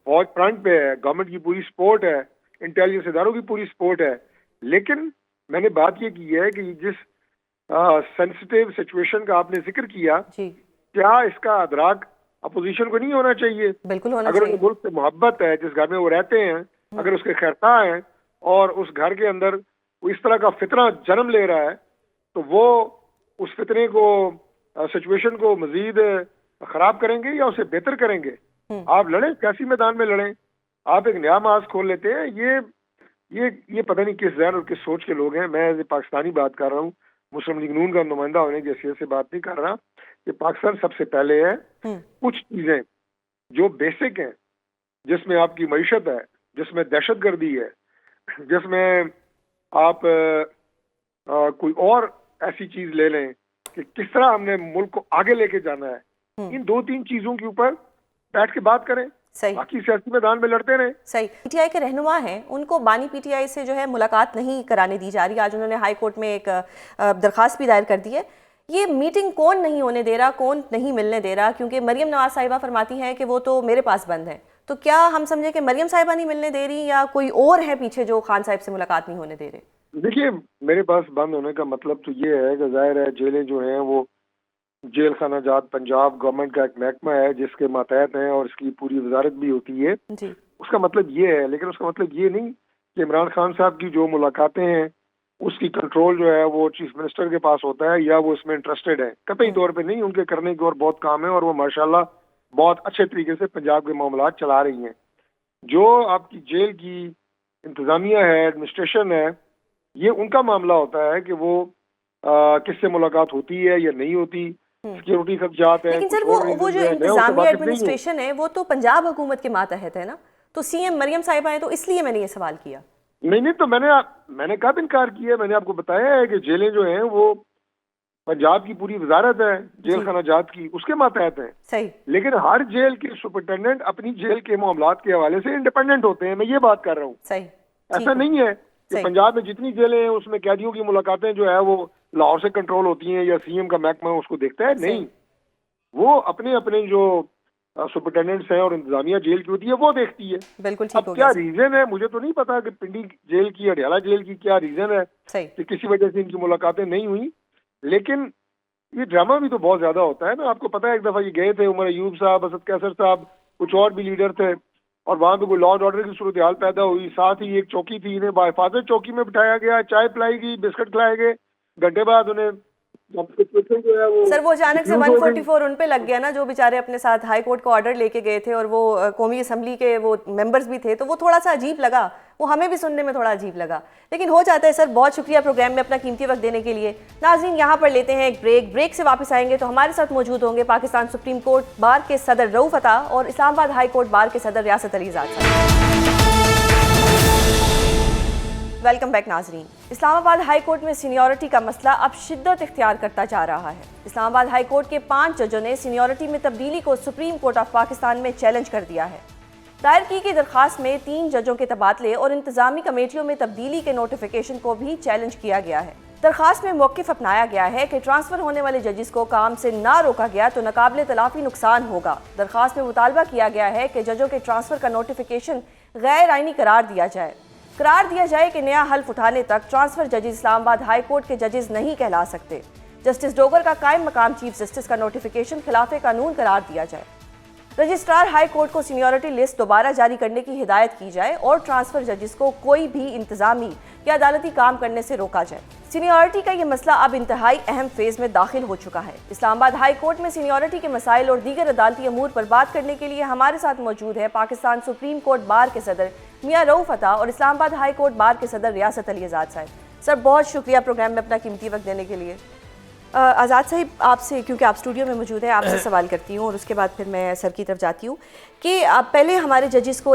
[SPEAKER 8] فوج فرنٹ پہ ہے، گورنمنٹ کی پوری سپورٹ ہے، انٹیلیجنس اداروں کی پوری سپورٹ ہے. لیکن میں نے بات یہ کی ہے کہ جس سینسٹیو سچویشن کا آپ نے ذکر کیا، کیا اس کا ادراک اپوزیشن کو نہیں ہونا چاہیے؟
[SPEAKER 1] بالکل ہونا
[SPEAKER 8] اگر
[SPEAKER 1] چاہیے.
[SPEAKER 8] اس ملک سے محبت ہے، جس گھر میں وہ رہتے ہیں، اگر اس کے خیرخواہ ہیں اور اس گھر کے اندر وہ اس طرح کا فتنہ جنم لے رہا ہے تو وہ اس فتنے کو، سچویشن کو مزید خراب کریں گے یا اسے بہتر کریں گے؟ آپ لڑیں، سیاسی میدان میں لڑیں. آپ ایک نیا ماس کھول لیتے ہیں. یہ پتہ نہیں کس ذہن اور کس سوچ کے لوگ ہیں. میں پاکستانی بات کر رہا ہوں، مسلم لیگ نون کا نمائندہ ہونے کی حیثیت سے بات نہیں کر رہا. کہ پاکستان سب سے پہلے ہے. کچھ چیزیں جو بیسک ہیں، جس میں آپ کی معیشت ہے، جس میں دہشت گردی ہے، جس میں آپ کوئی اور ایسی چیز لے لیں کہ کس طرح ہم نے ملک کو آگے لے کے جانا ہے، ان 2-3 چیزوں کے اوپر بیٹھ کے بات کریں. باقی سیاسی میدان میں لڑتے رہیں.
[SPEAKER 1] صحیح. پی ٹی آئی کے رہنما ہیں، ان کو بانی پی ٹی آئی سے جو ہے ملاقات نہیں کرانے دی جا رہی. آج انہوں نے ہائی کورٹ میں ایک درخواست بھی دائر کر دی ہے. یہ میٹنگ کون نہیں ہونے دے رہا، کون نہیں ملنے دے رہا؟ کیونکہ مریم نواز صاحبہ فرماتی ہیں کہ وہ تو میرے پاس بند ہے. تو کیا ہم سمجھیں کہ مریم صاحبہ نہیں ملنے دے رہی یا کوئی اور ہے پیچھے جو خان صاحب سے ملاقات نہیں ہونے دے رہے؟
[SPEAKER 8] دیکھیے، میرے پاس بند ہونے کا مطلب تو یہ ہے کہ ظاہر ہے جیلیں جو ہیں وہ جیل خانہ جات پنجاب گورنمنٹ کا ایک محکمہ ہے جس کے ماتحت ہیں اور اس کی پوری وزارت بھی ہوتی ہے. اس کا مطلب یہ ہے، لیکن اس کا مطلب یہ نہیں کہ عمران خان صاحب کی جو ملاقاتیں ہیں اس کی کنٹرول جو ہے وہ چیف منسٹر کے پاس ہوتا ہے یا وہ اس میں انٹرسٹڈ ہے. قطعی طور پہ نہیں، ان کے کرنے کی اور بہت کام ہے اور وہ ماشاءاللہ بہت اچھے طریقے سے پنجاب کے معاملات چلا رہی ہیں. جو آپ کی جیل کی انتظامیہ ہے، ایڈمنسٹریشن ہے، یہ ان کا معاملہ ہوتا ہے کہ وہ کس سے ملاقات ہوتی ہے یا نہیں ہوتی، سیکیورٹی خدشات ہیں.
[SPEAKER 1] لیکن سر وہ جو انتظامیہ ایڈمنسٹریشن ہے وہ تو پنجاب حکومت کے ماتحت ہے نا، تو سی ایم مریم صاحبہ ہیں، تو اس لیے میں نے یہ سوال کیا.
[SPEAKER 8] نہیں تو میں نے کب انکار کیا؟ میں نے آپ کو بتایا ہے کہ جیلیں جو ہیں وہ پنجاب کی پوری وزارت ہے جیل خانہ جات کی، اس کے ماتحت ہیں.
[SPEAKER 1] صحیح.
[SPEAKER 8] لیکن ہر جیل کے سپرنٹینڈنٹ اپنی جیل کے معاملات کے حوالے سے انڈیپینڈنٹ ہوتے ہیں. میں یہ بات کر رہا ہوں.
[SPEAKER 1] صحیح.
[SPEAKER 8] ایسا نہیں ہے کہ پنجاب میں جتنی جیلیں ہیں اس میں قیدیوں کی ملاقاتیں جو ہے وہ لاہور سے کنٹرول ہوتی ہیں یا سی ایم کا محکمہ اس کو دیکھتا ہے. نہیں، وہ اپنے جو سپرنٹینڈنٹس ہیں اور انتظامیہ جیل کی ہوتی ہے وہ دیکھتی ہے.
[SPEAKER 1] بالکل ٹھیک
[SPEAKER 8] اب کیا ریزن ہے مجھے تو نہیں پتا کہ پنڈی جیل کی اڈیالہ جیل کی کیا ریزن ہے کہ کسی وجہ سے ان کی ملاقاتیں نہیں ہوئی. لیکن یہ ڈرامہ بھی تو بہت زیادہ ہوتا ہے نا. آپ کو پتا ہے ایک دفعہ یہ گئے تھے عمر ایوب صاحب، اسد کیسر صاحب، کچھ اور بھی لیڈر تھے، اور وہاں پہ کوئی لا اینڈ آرڈر کی صورتحال پیدا ہوئی. ساتھ ہی ایک چوکی تھی، انہیں باحفاظت چوکی میں بٹھایا گیا، چائے پلائی گئی، بسکٹ کھلائے گئے. گھنٹے بعد انہیں
[SPEAKER 1] سر وہ اچانک سے 144 ان پہ لگ گیا نا، جو بیچارے اپنے ساتھ ہائی کورٹ کو آرڈر لے کے گئے تھے اور وہ قومی اسمبلی کے وہ ممبرز بھی تھے، تو وہ تھوڑا سا عجیب لگا، وہ ہمیں بھی سننے میں تھوڑا عجیب لگا. لیکن ہو جاتا ہے سر. بہت شکریہ پروگرام میں اپنا قیمتی وقت دینے کے لیے. ناظرین یہاں پر لیتے ہیں ایک بریک سے واپس آئیں گے تو ہمارے ساتھ موجود ہوں گے پاکستان سپریم کورٹ بار کے صدر رؤف عطا اور اسلام آباد ہائی کورٹ بار کے صدر ریاست علی زاد صاحب. ویلکم بیک ناظرین. اسلام آباد ہائی کورٹ میں سینیورٹی کا مسئلہ اب شدت اختیار کرتا جا رہا ہے. اسلام آباد ہائی کورٹ کے 5 ججوں نے سینیورٹی میں تبدیلی کو سپریم کورٹ آف پاکستان میں چیلنج کر دیا ہے. دائر کی گئی درخواست میں 3 ججوں کے تبادلے اور انتظامی کمیٹیوں میں تبدیلی کے نوٹیفیکیشن کو بھی چیلنج کیا گیا ہے. درخواست میں موقف اپنایا گیا ہے کہ ٹرانسفر ہونے والے ججز کو کام سے نہ روکا گیا تو ناقابل تلافی نقصان ہوگا. درخواست میں مطالبہ کیا گیا ہے کہ ججوں کے ٹرانسفر کا نوٹیفیکیشن غیر آئینی قرار دیا جائے کہ نیا حلف اٹھانے تک ٹرانسفر ججز اسلام آباد ہائی کورٹ کے ججز نہیں کہلا سکتے. جسٹس ڈوگر کا قائم مقام چیف جسٹس کا نوٹیفیکیشن خلاف قانون قرار دیا جائے. رجسٹرار ہائی کورٹ کو سینیورٹی لسٹ دوبارہ جاری کرنے کی ہدایت کی جائے اور ٹرانسفر ججز کو کوئی بھی انتظامی یا عدالتی کام کرنے سے روکا جائے. سینیورٹی کا یہ مسئلہ اب انتہائی اہم فیز میں داخل ہو چکا ہے. اسلام آباد ہائی کورٹ میں سینیورٹی کے مسائل اور دیگر عدالتی امور پر بات کرنے کے لیے ہمارے ساتھ موجود ہے پاکستان سپریم کورٹ بار کے صدر میاں رؤف عطا اور اسلام آباد ہائی کورٹ بار کے صدر ریاست علی زاد صاحب. سر بہت شکریہ پروگرام میں اپنا قیمتی وقت دینے کے لیے. آزاد صاحب آپ سے، کیونکہ آپ اسٹوڈیو میں موجود ہیں، آپ سے سوال کرتی ہوں اور اس کے بعد پھر میں سر کی طرف جاتی ہوں کہ پہلے ہمارے ججز کو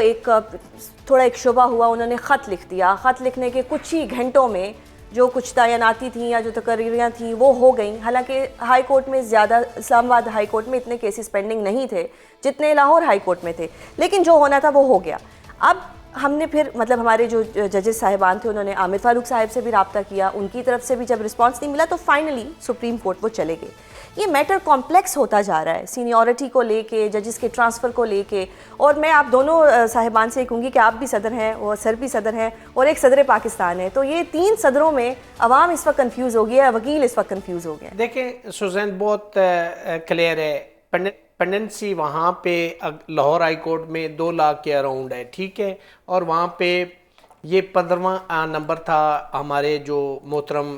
[SPEAKER 1] تھوڑا ایک شبہ ہوا، انہوں نے خط لکھ دیا. خط لکھنے کے کچھ ہی گھنٹوں میں جو کچھ تعیناتی تھیں یا جو تقرریاں تھیں وہ ہو گئیں. حالانکہ ہائی کورٹ میں زیادہ، اسلام آباد ہائی کورٹ میں اتنے کیسز پینڈنگ نہیں تھے جتنے لاہور ہائی کورٹ میں تھے، لیکن جو ہونا تھا وہ ہو گیا. اب ہم نے پھر ہمارے جو ججز صاحبان تھے انہوں نے عامر فاروق صاحب سے بھی رابطہ کیا، ان کی طرف سے بھی جب رسپانس نہیں ملا تو فائنلی سپریم کورٹ وہ چلے گئے. یہ میٹر کمپلیکس ہوتا جا رہا ہے سینیورٹی کو لے کے، ججز کے ٹرانسفر کو لے کے. اور میں آپ دونوں صاحبان سے کہوں گی کہ آپ بھی صدر ہیں اور سر بھی صدر ہیں اور ایک صدر پاکستان ہے، تو یہ 3 صدروں میں عوام اس وقت کنفیوز ہو گیا ہے، وکیل اس وقت کنفیوز ہو گیا.
[SPEAKER 9] دیکھیں سوزین بہت کلیئر ہے. پینڈنسی وہاں پہ لاہور ہائی کورٹ میں 2 لاکھ کے اراؤنڈ ہے، ٹھیک ہے، اور وہاں پہ یہ 15واں نمبر تھا ہمارے جو محترم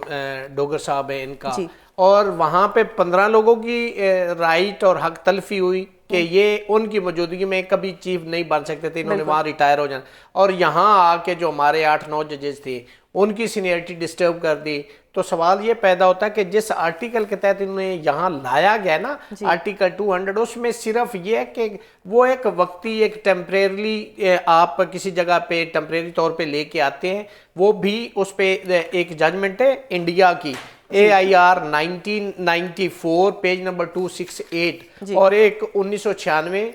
[SPEAKER 9] ڈوگر صاحب ہیں ان کا، اور وہاں پہ 15 لوگوں کی رائٹ اور حق تلفی ہوئی کہ یہ ان کی موجودگی میں کبھی چیف نہیں بن سکتے تھے، انہوں نے وہاں ریٹائر ہو جانا. اور یہاں آ کے جو ہمارے 8-9 ججز تھے ان کی سینئرٹی ڈسٹرب کر دی. تو سوال یہ پیدا ہوتا ہے کہ جس آرٹیکل کے تحت انہیں یہاں لایا گیا نا، آرٹیکل 200، اس میں صرف یہ ہے کہ وہ ایک وقتی، ایک ٹیمپریرلی آپ کسی جگہ پہ ٹیمپریری طور پہ لے کے آتے ہیں. وہ بھی اس پہ ایک ججمنٹ ہے انڈیا کی AIR 1994 پیج نمبر 268 اور ایک 1996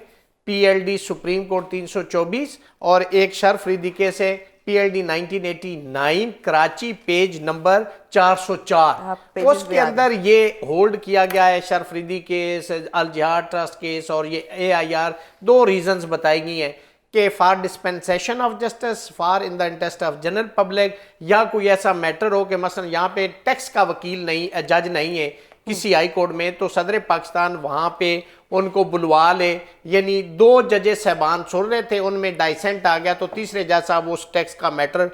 [SPEAKER 9] PLD سپریم کورٹ 324 اور ایک شرفریدی کیس ہے PLD 1989 کراچی پیج نمبر 404. اس کے اندر یہ ہولڈ کیا گیا ہے شرفریدی کیس، الجہاد ٹرسٹ کیس اور یہ AIR. 2 ریزنز بتائی گئی ہیں کہ for dispensation of justice, for in the interest of general public, یا کوئی ایسا میٹر ہو کہ مثلا یہاں پہ ٹیکس کا وکیل نہیں، جج نہیں ہے کسی ہائی کورٹ میں، تو صدر پاکستان وہاں پہ ان کو بلوا لے. یعنی 2 ججز صاحبان سن رہے تھے، ان میں ڈائسنٹ آ گیا تو تیسرے جج صاحب اس ٹیکس کا میٹر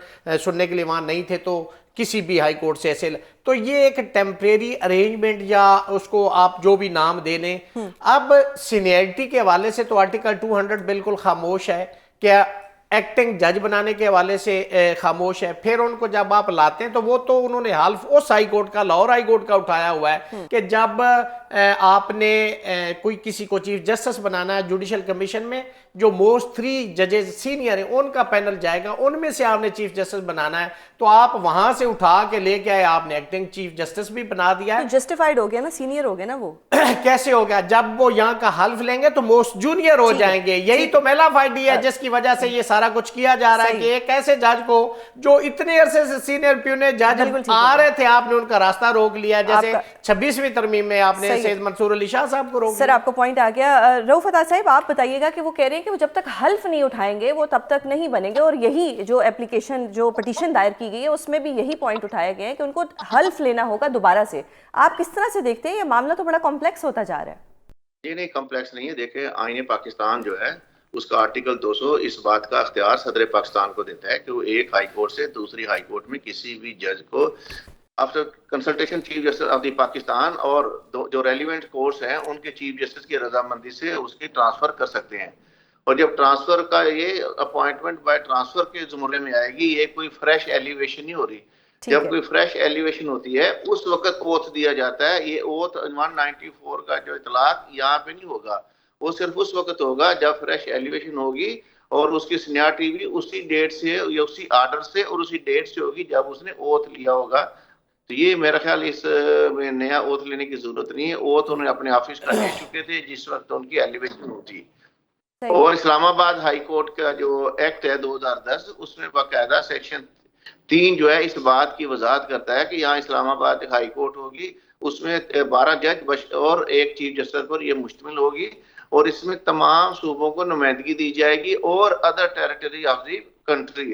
[SPEAKER 9] سننے کے لیے وہاں نہیں تھے، تو کسی بھی ہائی کورٹ سے ایسے. تو یہ ایک ٹیمپریری ارینجمنٹ یا اس کو آپ جو بھی نام دے لیں. اب سینیئرٹی کے حوالے سے تو آرٹیکل 200 بالکل خاموش ہے کہ ایکٹنگ جج بنانے کے حوالے سے خاموش ہے. پھر ان کو جب آپ لاتے ہیں تو وہ تو انہوں نے حلف اس ہائی کورٹ کا, لاہور ہائی کورٹ کا اٹھایا ہوا ہے کہ جب آپ نے کوئی کسی کو چیف جسٹس بنانا ہے جوڈیشل کمیشن میں, جو موسٹ 3 ججز سینئر ہیں ان کا پینل جائے گا, ان میں سے آپ نے چیف جسٹس بنانا ہے, تو آپ وہاں سے اٹھا کے لے کے آئے, آپ نے ایکٹنگ چیف جسٹس بھی بنا دیا ہے.
[SPEAKER 1] جسٹیفائیڈ ہو گیا نا, سینئر ہو گیا نا وہ.
[SPEAKER 9] کیسے ہو گیا؟ جب وہ یہاں کا حلف لیں گے تو موسٹ جونیئر ہو جائیں گے. یہی تو میلا فائڈی ہے جس کی وجہ سے یہ سارا کچھ کیا جا رہا ہے کہ ایک ایسے جج کو جو اتنے عرصے سے سینئر پیونے جج آ رہے تھے, آپ نے ان کا راستہ روک لیا. جیسے 26ویں ترمیم میں آپ نے سید منصور علی شاہ صاحب کو روک.
[SPEAKER 1] سر آپ کو پوائنٹ آ گیا. رؤف عطا صاحب آپ بتائیے گا کہ وہ کہہ رہے ہیں کہ وہ جب تک حلف نہیں اٹھائیں گے وہ تب تک نہیں بنیں گے, اور یہی جو اپلیکیشن جو پٹیشن دائر کی گئی ہے اس میں بھی یہی پوائنٹ اٹھایا گیا ہے کہ ان کو حلف لینا ہوگا دوبارہ سے. آپ کس طرح سے دیکھتے ہیں؟ یہ معاملہ تو بڑا کمپلیکس ہوتا جا رہا ہے.
[SPEAKER 10] یہ نہیں کمپلیکس نہیں ہے. دیکھیں آئین پاکستان جو ہے اس کا آرٹیکل 200 اس بات کا اختیار صدر پاکستان کو دیتا ہے کہ وہ ایک ہائی کورٹ سے دوسری ہائی کورٹ میں کسی بھی جج کو after consultation chief justice of the Pakistan اور جو ریلیونٹ کورٹس ہیں ان کے چیف جسٹس کی رضامندی سے اس کی ٹرانسفر کر سکتے ہیں. اور جب ٹرانسفر کا یہ اپوائنٹمنٹ بائی ٹرانسفر کے زمرے میں آئے گی, یہ کوئی فریش ایلیویشن نہیں ہو رہی. جب کوئی فریش ایلیویشن ہوتی ہے اس وقت اوتھ دیا جاتا ہے. یہ اوتھ 194 کا جو اطلاق یہاں پہ نہیں ہوگا, وہ صرف اس وقت ہوگا جب فریش ایلیویشن ہوگی اور اس کی سینیارٹی بھی اسی ڈیٹ سے یا اسی آرڈر سے اور اسی ڈیٹ سے ہوگی جب اس نے اوتھ لیا ہوگا. تو یہ میرا خیال اس میں نیا اوتھ لینے کی ضرورت نہیں ہے. اوتھ انہوں نے اپنے آفس کا لے چکے تھے جس وقت ان کی ایلیویشن ہوتی. اور اسلام آباد ہائی کورٹ کا جو ایکٹ ہے 2010 اس میں باقاعدہ سیکشن 3 جو ہے اس بات کی وضاحت کرتا ہے کہ یہاں اسلام آباد ہائی کورٹ ہوگی, اس میں 12 جج اور ایک چیف جسٹس پر یہ مشتمل ہوگی, اور اس میں تمام صوبوں کو نمائندگی دی جائے گی اور other territory of the country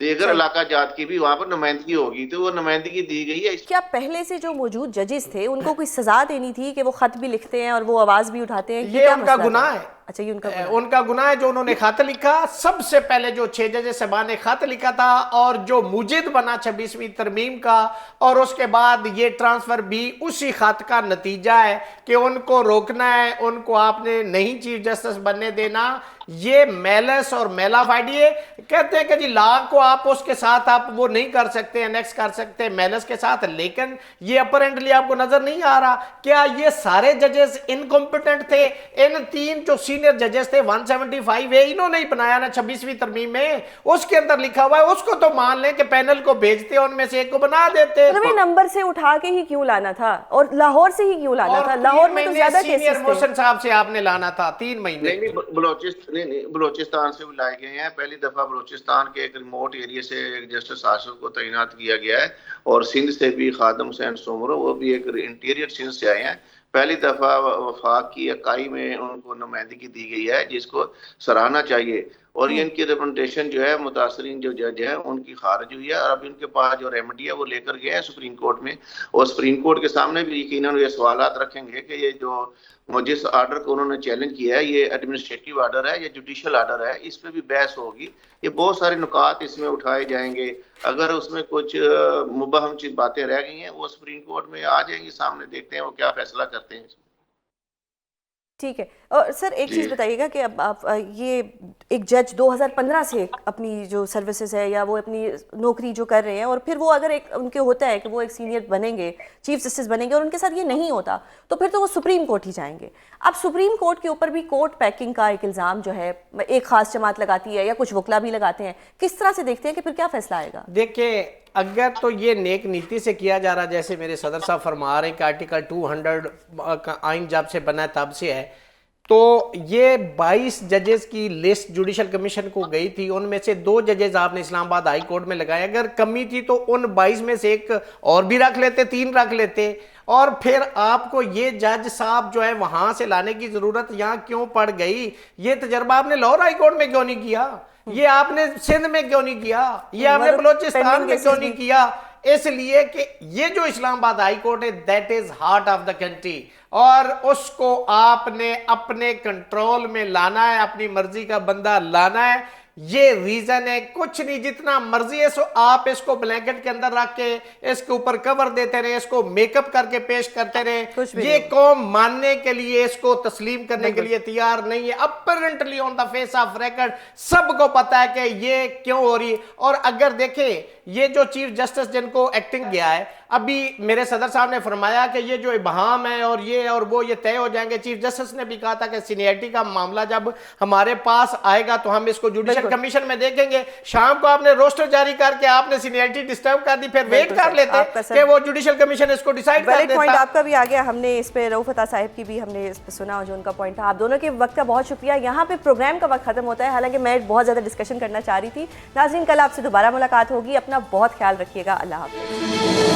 [SPEAKER 10] دیگر علاقہ جات کی بھی وہاں پر نمائندگی ہوگی. تو وہ نمائندگی دی گئی ہے.
[SPEAKER 1] کیا پہلے سے جو موجود ججز تھے ان کو کوئی سزا دینی تھی کہ وہ خط بھی لکھتے ہیں اور وہ آواز بھی اٹھاتے ہیں؟
[SPEAKER 9] یہ ان کا گناہ ہے.
[SPEAKER 1] اچھا یہ
[SPEAKER 9] ان کا گناہ ہے جو انہوں نے خط لکھا. سب سے پہلے جو 6 جج صاحبان نے خط لکھا تھا اور جو موجد بنا 26ویں ترمیم کا, اور اس کے بعد یہ ٹرانسفر بھی اسی خط کا نتیجہ ہے کہ ان کو روکنا ہے, ان کو آپ نے نہیں چیف جسٹس بننے دینا. یہ میلس اور میلا فائڈی ہے. کہتے ہیں کہ جی لا کو آپ اس کے ساتھ آپ وہ نہیں کر سکتے, انیکس کر سکتے میلس کے ساتھ, لیکن یہ اپرنٹلی آپ کو نظر نہیں آ رہا کیا یہ سارے ججز انکمپیٹنٹ تھے؟ ان 3 جو سینئر ججز تھے 175 ہے, انہوں نے ہی بنایا نا 26ویں ترمیم میں, اس کے اندر لکھا ہوا ہے. اس کو تو مان لیں کہ پینل کو بھیجتے ان میں سے ایک کو بنا دیتے.
[SPEAKER 1] نمبر سے اٹھا کے ہی کیوں لانا تھا اور لاہور سے ہی کیوں لانا تھا؟ لاہور میں تو زیادہ کیسز تھے.
[SPEAKER 9] محسن صاحب سے آپ نے لانا تھا 3 مہینے.
[SPEAKER 10] بلوچستان سے بھی لائے گئے ہیں. پہلی دفعہ بلوچستان کے ایک ریموٹ ایریا سے ایک جسٹس آصف کو تعینات کیا گیا ہے, اور سندھ سے بھی خادم حسین سومرو, وہ بھی ایک انٹیریئر سندھ سے آئے ہیں. پہلی دفعہ وفاق کی اکائی میں ان کو نمائندگی دی گئی ہے جس کو سراہنا چاہیے. اور یہ ان کی ریپرزنٹیشن جو ہے متاثرین جو جج ہیں ان کی خارج ہوئی ہے, اور اب ان کے پاس جو ریمیڈی ہے وہ لے کر گئے ہیں سپریم کورٹ میں, اور سپریم کورٹ کے سامنے بھی یقیناً یہ سوالات رکھیں گے کہ یہ جو جس آرڈر کو انہوں نے چیلنج کیا ہے یہ ایڈمنسٹریٹو آرڈر ہے یا جوڈیشل آرڈر ہے, اس پہ بھی بحث ہوگی. یہ بہت سارے نکات اس میں اٹھائے جائیں گے. اگر اس میں کچھ مبہم چیز باتیں رہ گئی ہیں وہ سپریم کورٹ میں آ جائیں گی سامنے, دیکھتے ہیں وہ کیا فیصلہ کرتے ہیں.
[SPEAKER 1] ٹھیک ہے. اور سر ایک چیز بتائیے گا کہ اب آپ یہ ایک جج 2015 سے اپنی جو سروسز ہے یا وہ اپنی نوکری جو کر رہے ہیں, اور پھر وہ اگر ایک ان کے ہوتا ہے کہ وہ ایک سینئر بنیں گے, چیف جسٹس بنیں گے, اور ان کے ساتھ یہ نہیں ہوتا تو پھر تو وہ سپریم کورٹ ہی جائیں گے. اب سپریم کورٹ کے اوپر بھی کورٹ پیکنگ کا ایک الزام جو ہے ایک خاص جماعت لگاتی ہے یا کچھ وکلا بھی لگاتے ہیں. کس طرح سے دیکھتے ہیں کہ پھر کیا فیصلہ آئے گا؟
[SPEAKER 9] دیکھیں اگر تو یہ نیک نیتی سے کیا جا رہا جیسے میرے صدر صاحب فرما رہے ہیں کہ آرٹیکل 200 کا آئین جب سے بنا ہے تب سے ہے, تو یہ 22 ججز کی لسٹ جوڈیشل کمیشن کو گئی تھی, ان میں سے 2 ججز آپ نے اسلام آباد ہائی کورٹ میں لگائے. اگر کمی تھی تو ان 22 میں سے ایک اور بھی رکھ لیتے, 3 رکھ لیتے, اور پھر آپ کو یہ جج صاحب جو ہے وہاں سے لانے کی ضرورت یہاں کیوں پڑ گئی؟ یہ تجربہ آپ نے لاہور ہائی کورٹ میں کیوں نہیں کیا؟ یہ آپ نے سندھ میں کیوں نہیں کیا؟ یہ آپ نے بلوچستان میں کیوں نہیں کیا؟ اس لیے کہ یہ جو اسلام آباد ہائی کورٹ ہے that is heart of the country, اور اس کو آپ نے اپنے کنٹرول میں لانا ہے, اپنی مرضی کا بندہ لانا ہے. یہ ریزن ہے، کچھ نہیں، جتنا مرضی ہے سو آپ اس کو بلینکٹ کے اندر رکھ کے اس کے اوپر کور دیتے رہے، اس کو میک اپ کر کے پیش کرتے رہے، یہ قوم ماننے کے لیے، اس کو تسلیم کرنے کے لیے تیار نہیں ہے۔ Apparently on the face of record سب کو پتا ہے کہ یہ کیوں ہو رہی۔ اور اگر دیکھیں یہ جو چیف جسٹس جن کو ایکٹنگ گیا ہے، ابھی میرے صدر صاحب نے فرمایا کہ یہ جو ابہام ہے اور وہ یہ طے ہو جائیں گے۔ چیف جسٹس نے بھی کہا تھا کہ سینئرٹی کا معاملہ جب ہمارے پاس آئے گا تو ہم اس کو جوڈیشل کمیشن میں دیکھیں گے۔ شام کو آپ نے روسٹر جاری کر کے آپ نے سینئرٹی ڈسٹرب کر دی، پھر ویٹ کر لیتے کہ وہ جوڈیشل کمیشن اس کو ڈیسائیڈ کر دیتا۔
[SPEAKER 1] پوائنٹ آپ کا بھی آ گیا، ہم نے اس پہ رؤف عطا صاحب کی بھی ہم نے اس پہ سنا جو ان کا پوائنٹ تھا۔ آپ دونوں کے وقت کا بہت شکریہ۔ یہاں پہ پروگرام کا وقت ختم ہوتا ہے، حالانکہ میں بہت زیادہ ڈسکشن کرنا چاہ رہی تھی۔ ناظرین، کل آپ سے دوبارہ ملاقات ہوگی، اپنا بہت خیال رکھیے گا، اللہ حافظ۔